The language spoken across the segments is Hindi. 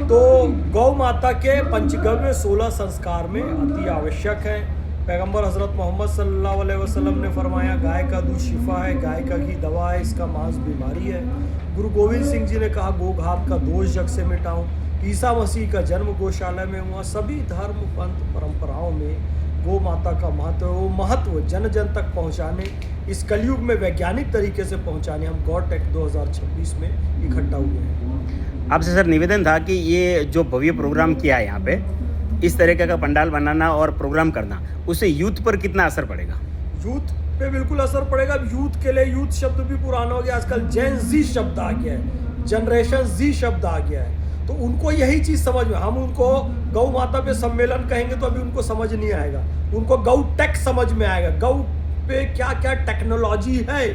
तो गौ माता के पंचगव्य 16 संस्कार में अति आवश्यक है। पैगंबर हज़रत मोहम्मद सल्लल्लाहु अलैहि वसल्लम ने फरमाया, गाय का दूध शिफा है, गाय का घी दवा है, इसका मांस बीमारी है। गुरु गोविंद सिंह जी ने कहा, गोघात का दोष जग से मिटाऊं। ईसा मसीह का जन्म गौशाला में हुआ। सभी धर्म पंथ परंपराओं में गौ माता का महत्व जन जन तक पहुंचाने, इस कलयुग में वैज्ञानिक तरीके से पहुंचाने हम गौटेक 2026 में इकट्ठा हुए हैं। आपसे सर निवेदन था कि ये जो भव्य प्रोग्राम किया है यहाँ पे, इस तरीके का पंडाल बनाना और प्रोग्राम करना, उससे यूथ पर कितना असर पड़ेगा? यूथ पे बिल्कुल असर पड़ेगा। यूथ के लिए यूथ शब्द भी पुराना हो गया, आजकल जेन जी शब्द आ गया है, जनरेशन जी शब्द आ गया है। तो उनको यही चीज़ समझ में, हम उनको गौ माता पे सम्मेलन कहेंगे तो अभी उनको समझ नहीं आएगा, उनको गौ टेक समझ में आएगा, गौ पे क्या क्या टेक्नोलॉजी है।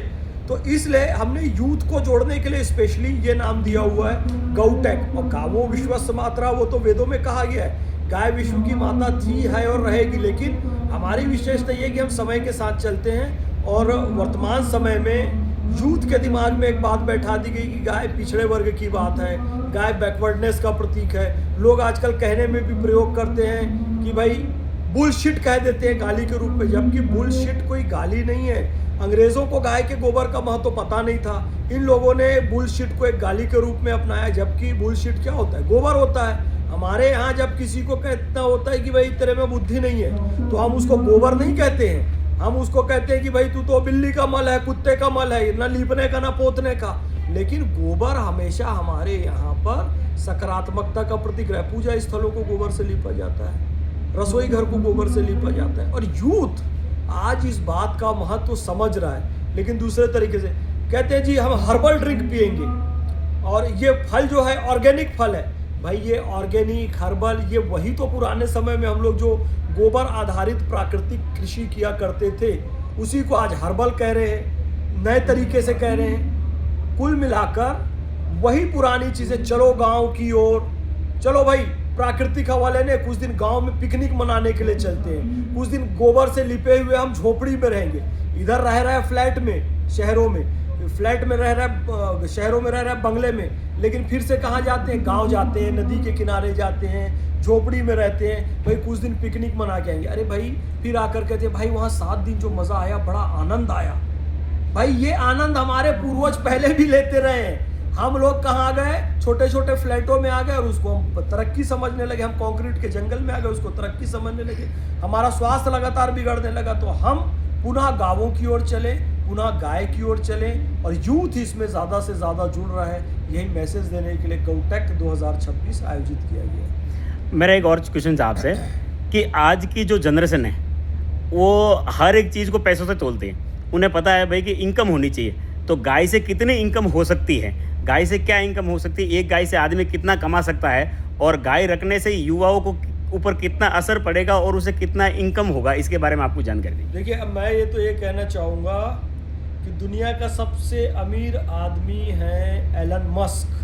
तो इसलिए हमने यूथ को जोड़ने के लिए स्पेशली ये नाम दिया हुआ है गौ टेक। और गावो विश्वस्य मातरा, वो तो वेदों में कहा गया है, गाय विश्व की माता थी, है और रहेगी। लेकिन हमारी विशेषता ये कि हम समय के साथ चलते हैं और वर्तमान समय में यूथ के दिमाग में एक बात बैठा दी गई कि गाय पिछड़े वर्ग की बात है, गाय बैकवर्डनेस का प्रतीक है। लोग आजकल कहने में भी प्रयोग करते हैं कि भाई बुलशिट कह देते हैं गाली के रूप में, जबकि बुलशिट कोई गाली नहीं है। अंग्रेज़ों को गाय के गोबर का महत्व पता नहीं था, इन लोगों ने बुलशिट को एक गाली के रूप में अपनाया, जबकि बुलशिट क्या होता है? गोबर होता है। हमारे यहाँ जब किसी को कहना होता है कि भाई तेरे में बुद्धि नहीं है, तो हम उसको गोबर नहीं कहते हैं, हम उसको कहते हैं कि भाई तू तो बिल्ली का मल है, कुत्ते का मल है, ना लीपने का ना पोतने का। लेकिन गोबर हमेशा हमारे यहाँ पर सकारात्मकता का प्रतीक है। पूजा स्थलों को गोबर से लीपा जाता है, रसोई घर को गोबर से लीपा जाता है। और यूथ आज इस बात का महत्व समझ रहा है, लेकिन दूसरे तरीके से कहते हैं जी हम हर्बल ड्रिंक पियेंगे और ये फल जो है ऑर्गेनिक फल है। भाई ये ऑर्गेनिक हर्बल, ये वही तो पुराने समय में हम लोग जो गोबर आधारित प्राकृतिक कृषि किया करते थे, उसी को आज हर्बल कह रहे हैं, नए तरीके से कह रहे हैं। कुल मिलाकर वही पुरानी चीज़ें। चलो गांव की ओर, चलो भाई प्राकृतिक हवा लेने, कुछ दिन गांव में पिकनिक मनाने के लिए चलते हैं, कुछ दिन गोबर से लिपे हुए हम झोपड़ी में रहेंगे। इधर रह रहा है फ्लैट में, शहरों में, फ्लैट में रह रहा है, शहरों में रह रहा है बंगले में, लेकिन फिर से कहाँ जाते हैं? गांव जाते हैं, नदी के किनारे जाते हैं, झोपड़ी में रहते हैं। भाई कुछ दिन पिकनिक मना के आएंगे, अरे भाई फिर आकर कहते हैं भाई वहाँ 7 दिन जो मज़ा आया, बड़ा आनंद आया। भाई ये आनंद हमारे पूर्वज पहले भी लेते रहे हैं। हम लोग कहाँ गए? छोटे छोटे फ्लैटों में आ गए और उसको हम तरक्की समझने लगे, हम कंक्रीट के जंगल में आ गए, उसको तरक्की समझने लगे, हमारा स्वास्थ्य लगातार बिगड़ने लगा। तो हम पुनः गाँवों की ओर चले, पुनः गाय की ओर चले, और यूथ इसमें ज़्यादा से ज़्यादा जुड़ रहा है। यही मैसेज देने के लिए गौटेक 2026 आयोजित किया गया है। मेरा एक और क्वेश्चन था आपसे कि आज की जो जनरेशन है वो हर एक चीज़ को पैसों से तोलती है। उन्हें पता है भाई कि इनकम होनी चाहिए, तो गाय से कितनी इनकम हो सकती है, गाय से क्या इनकम हो सकती है, एक गाय से आदमी कितना कमा सकता है, और गाय रखने से युवाओं को ऊपर कितना असर पड़ेगा और उसे कितना इनकम होगा, इसके बारे में आपको जानकारी दी। देखिए, अब मैं ये तो ये कहना चाहूँगा कि दुनिया का सबसे अमीर आदमी है एलन मस्क।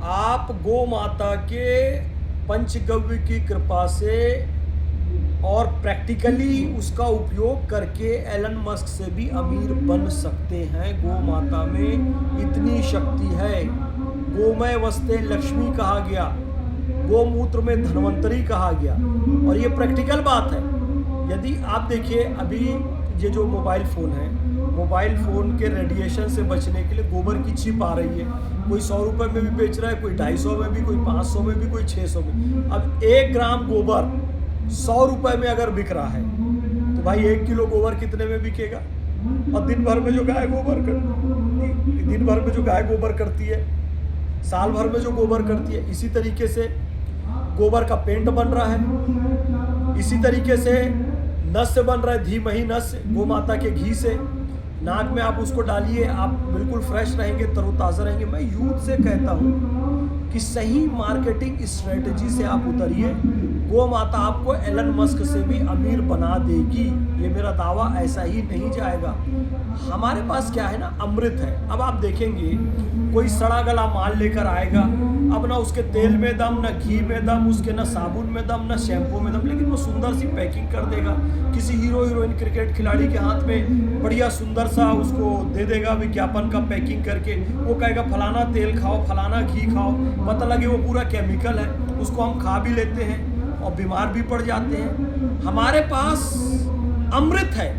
आप गौ माता के पंचगव्य की कृपा से और प्रैक्टिकली उसका उपयोग करके एलन मस्क से भी अमीर बन सकते हैं। गौ माता में इतनी शक्ति है। गोमय वस्ते लक्ष्मी कहा गया, गोमूत्र में धन्वंतरी कहा गया, और ये प्रैक्टिकल बात है। यदि आप देखिए, अभी ये जो मोबाइल फ़ोन है, मोबाइल फ़ोन के रेडिएशन से बचने के लिए गोबर की चिप आ रही है। कोई 100 रुपये में भी बेच रहा है, कोई 250 में भी, कोई 500 में भी, कोई 600 में। अब 1 ग्राम गोबर 100 रुपये में अगर बिक रहा है, तो भाई 1 किलो गोबर कितने में बिकेगा? और दिन भर में जो गाय गोबर करती है, साल भर में जो गोबर करती है, इसी तरीके से गोबर का पेंट बन रहा है, इसी तरीके से नस्य बन रहा है, घी मही नस्य गौ माता के घी से। नाक में आप उसको डालिए, आप बिल्कुल फ्रेश रहेंगे, तरोताज़ा रहेंगे। मैं यूथ से कहता हूँ कि सही मार्केटिंग स्ट्रेटजी से आप उतरिए, गौ माता आपको एलन मस्क से भी अमीर बना देगी। ये मेरा दावा, ऐसा ही नहीं जाएगा। हमारे पास क्या है ना, अमृत है। अब आप देखेंगे कोई सड़ा गला माल लेकर आएगा, अब ना उसके तेल में दम, ना घी में दम, उसके ना साबुन में दम, ना शैम्पू में दम, लेकिन वो सुंदर सी पैकिंग कर देगा। किसी हीरो हीरोइन क्रिकेट खिलाड़ी के हाथ में बढ़िया सुंदर सा उसको दे देगा विज्ञापन का पैकिंग करके, वो कहेगा फलाना तेल खाओ, फलाना घी खाओ, पता लगे वो पूरा केमिकल है, उसको हम खा भी लेते हैं और बीमार भी पड़ जाते हैं। हमारे पास अमृत है,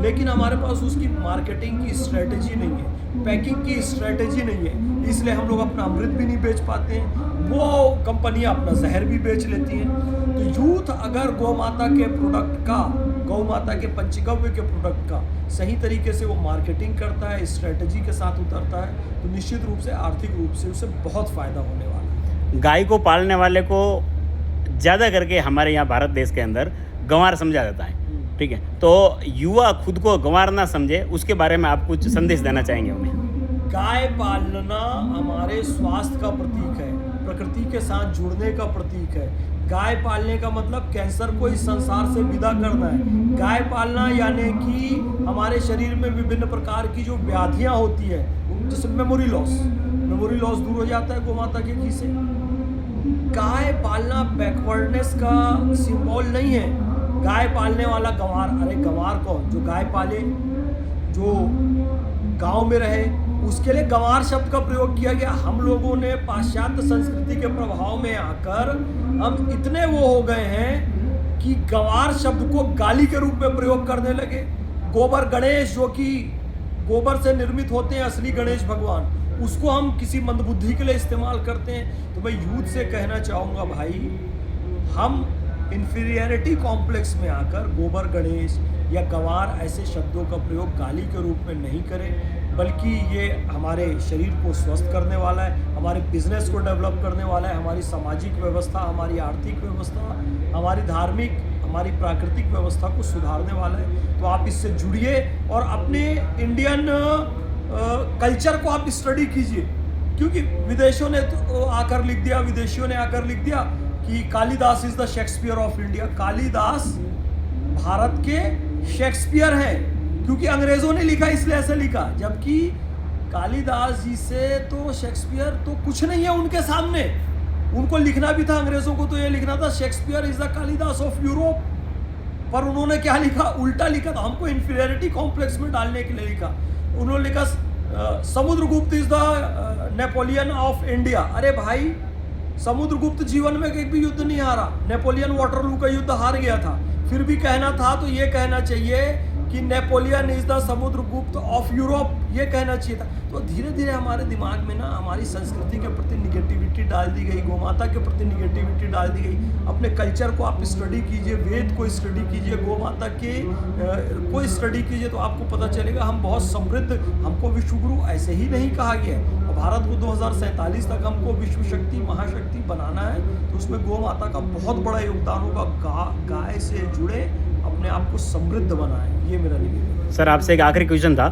लेकिन हमारे पास उसकी मार्केटिंग की स्ट्रेटेजी नहीं है, पैकिंग की स्ट्रेटेजी नहीं है, इसलिए हम लोग अपना अमृत भी नहीं बेच पाते हैं, वो कंपनियां अपना जहर भी बेच लेती हैं। तो यूथ अगर गौ माता के प्रोडक्ट का, गौ माता के पंचगव्य के प्रोडक्ट का सही तरीके से वो मार्केटिंग करता है, स्ट्रेटेजी के साथ उतरता है, तो निश्चित रूप से आर्थिक रूप से उसे बहुत फ़ायदा होने वाला है। गाय को पालने वाले को ज़्यादा करके हमारे यहाँ भारत देश के अंदर गंवार समझा जाता है, ठीक है। तो युवा खुद को गंवार ना समझे, उसके बारे में आप कुछ संदेश देना चाहेंगे उन्हें? गाय पालना हमारे स्वास्थ्य का प्रतीक है, प्रकृति के साथ जुड़ने का प्रतीक है। गाय पालने का मतलब कैंसर को इस संसार से विदा करना है। गाय पालना यानी कि हमारे शरीर में विभिन्न प्रकार की जो व्याधियां होती है, जैसे मेमोरी लॉस दूर हो जाता है गोमाता के घी से। गाय पालना बैकवर्डनेस का सिंबल नहीं है। गाय पालने वाला गंवार, अरे गंवार कौन? जो गाय पाले, जो गांव में रहे, उसके लिए गंवार शब्द का प्रयोग किया गया। हम लोगों ने पाश्चात्य संस्कृति के प्रभाव में आकर हम इतने वो हो गए हैं कि गंवार शब्द को गाली के रूप में प्रयोग करने लगे। गोबर गणेश, जो कि गोबर से निर्मित होते हैं असली गणेश भगवान, उसको हम किसी मंदबुद्धि के लिए इस्तेमाल करते हैं। तो मैं यूथ से कहना चाहूँगा, भाई हम इन्फीरियरिटी कॉम्प्लेक्स में आकर गोबर गणेश या गंवार ऐसे शब्दों का प्रयोग गाली के रूप में नहीं करें, बल्कि ये हमारे शरीर को स्वस्थ करने वाला है, हमारे बिजनेस को डेवलप करने वाला है, हमारी सामाजिक व्यवस्था, हमारी आर्थिक व्यवस्था, हमारी धार्मिक, हमारी प्राकृतिक व्यवस्था को सुधारने वाला है। तो आप इससे जुड़िए और अपने इंडियन कल्चर को आप स्टडी कीजिए, क्योंकि विदेशियों ने तो आकर लिख दिया, विदेशियों ने आकर लिख दिया कि Kalidas is the Shakespeare of India. Kalidas Bharat के शेक्सपियर हैं, क्योंकि अंग्रेजों ने लिखा इसलिए ऐसे लिखा, जबकि कालिदास जी से तो शेक्सपियर तो कुछ नहीं है उनके सामने। उनको लिखना भी था, अंग्रेजों को तो ये लिखना था Shakespeare is the Kalidas of Europe, पर उन्होंने क्या लिखा? उल्टा लिखा था, हमको इन्फीरियरिटी कॉम्प्लेक्स में डालने के लिए लिखा। उन्होंने लिखा Samudragupta is the Napoleon of India. अरे भाई, समुद्रगुप्त जीवन में एक भी युद्ध नहीं हारा, नेपोलियन वाटरलू का युद्ध हार गया था, फिर भी कहना था तो ये कहना चाहिए कि Napoleon is the Samudragupta of Europe, ये कहना चाहिए था। तो धीरे धीरे हमारे दिमाग में ना हमारी संस्कृति के प्रति निगेटिविटी डाल दी गई, गोमाता के प्रति निगेटिविटी डाल दी गई। अपने कल्चर को आप स्टडी कीजिए, वेद को स्टडी कीजिए, गोमाता के को स्टडी कीजिए, तो आपको पता चलेगा हम बहुत समृद्ध, हमको विश्वगुरु ऐसे ही नहीं कहा गया है। और भारत को 2047 तक हमको विश्व शक्ति, महाशक्ति बनाना है, तो उसमें गोमाता का बहुत बड़ा योगदान होगा। गाय से जुड़े, अपने आप को समृद्ध बनाएं, ये मेरा निवेदन है। सर, आपसे एक आखिरी क्वेश्चन था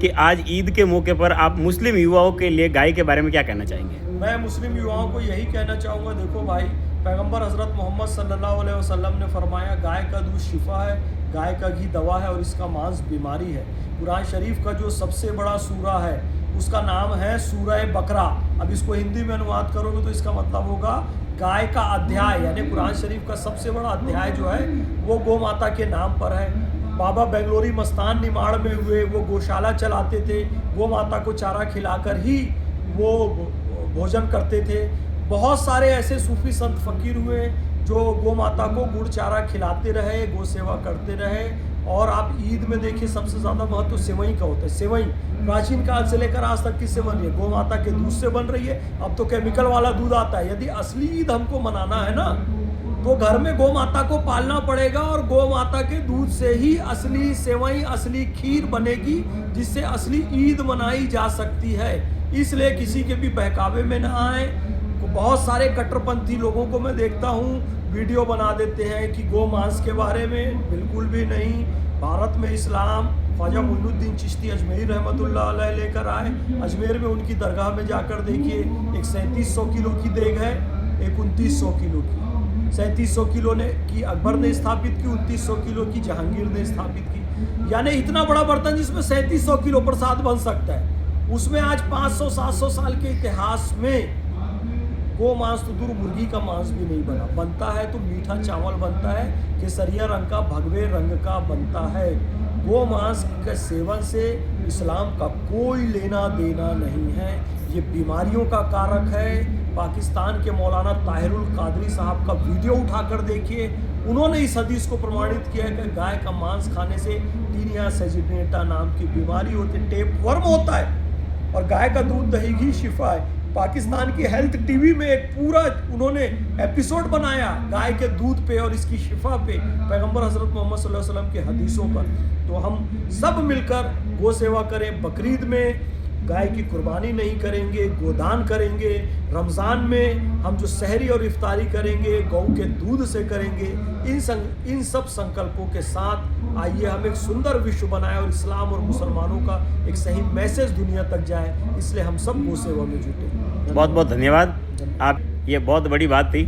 कि आज ईद के मौके पर आप मुस्लिम युवाओं के लिए गाय के बारे में क्या कहना चाहेंगे? मैं मुस्लिम युवाओं को यही कहना चाहूँगा, देखो भाई, पैगंबर हज़रत मोहम्मद सल्लल्लाहु अलैहि वसल्लम ने फरमाया, गाय का दूध शिफा है, गाय का घी दवा है और इसका मांस बीमारी है। कुरान शरीफ का जो सबसे बड़ा सूरा है उसका नाम है सूरह बकरा। अब इसको हिंदी में अनुवाद करोगे तो इसका मतलब होगा गाय का अध्याय, यानी कुरान शरीफ का सबसे बड़ा अध्याय जो है वो गौ माता के नाम पर है। बाबा बेंगलोरी मस्तान निमाड़ में हुए, वो गौशाला चलाते थे, गौ माता को चारा खिलाकर ही वो भोजन करते थे। बहुत सारे ऐसे सूफी संत फकीर हुए जो गौ माता को गुड़ चारा खिलाते रहे, गौ सेवा करते रहे। और आप ईद में देखिए सबसे ज़्यादा महत्व सेवई का होता है। सेवई प्राचीन काल से लेकर आज तक किससे बन रही है? गौ माता के दूध से बन रही है। अब तो केमिकल वाला दूध आता है। यदि असली ईद हमको मनाना है ना, तो घर में गौ माता को पालना पड़ेगा और गौ माता के दूध से ही असली सेवई, असली खीर बनेगी, जिससे असली ईद मनाई जा सकती है। इसलिए किसी के भी बहकावे में ना आए। बहुत सारे कट्टरपंथी लोगों को मैं देखता हूँ वीडियो बना देते हैं कि गौ मांस के बारे में, बिल्कुल भी नहीं। भारत में इस्लाम ख्वाजा मोइनुद्दीन चिश्ती अजमेरी रहमतुल्लाह अलैह लेकर आए। अजमेर में उनकी दरगाह में जाकर देखिए, एक 3700 किलो की देग है, एक 2900 किलो की। 3700 किलो ने की अकबर ने स्थापित की, 2900 किलो की जहांगीर ने स्थापित की। यानी इतना बड़ा बर्तन जिसमें 3700 किलो प्रसाद बन सकता है। उसमें आज 500-700 साल के इतिहास में गो मांस तो दूर, मुर्गी का मांस भी नहीं बना। बनता है तो मीठा चावल बनता है, केसरिया रंग का, भगवे रंग का बनता है। गो मांस के सेवन से इस्लाम का कोई लेना देना नहीं है। ये बीमारियों का कारक है। पाकिस्तान के मौलाना ताहिरुल कादरी साहब का वीडियो उठाकर देखिए, उन्होंने इस हदीस को प्रमाणित किया है कि गाय का मांस खाने से टीनिया सेजिटेटा नाम की बीमारी होती है, टेप वर्म होता है, और गाय का दूध दही घी शिफा है। पाकिस्तान की हेल्थ टीवी में एक पूरा उन्होंने एपिसोड बनाया गाय के दूध पे और इसकी शिफा पे, पैगंबर हजरत मोहम्मद सल्लल्लाहु अलैहि वसल्लम के हदीसों पर। तो हम सब मिलकर गो सेवा करें। बकरीद में गाय की कुर्बानी नहीं करेंगे, गोदान करेंगे। रमज़ान में हम जो सहरी और इफ्तारी करेंगे गौ के दूध से करेंगे। इन सब संकल्पों के साथ आइए हम एक सुंदर विश्व बनाएं और इस्लाम और मुसलमानों का एक सही मैसेज दुनिया तक जाए। इसलिए हम सब गो सेवा में जुटे। बहुत बहुत धन्यवाद। आप, ये बहुत बड़ी बात थी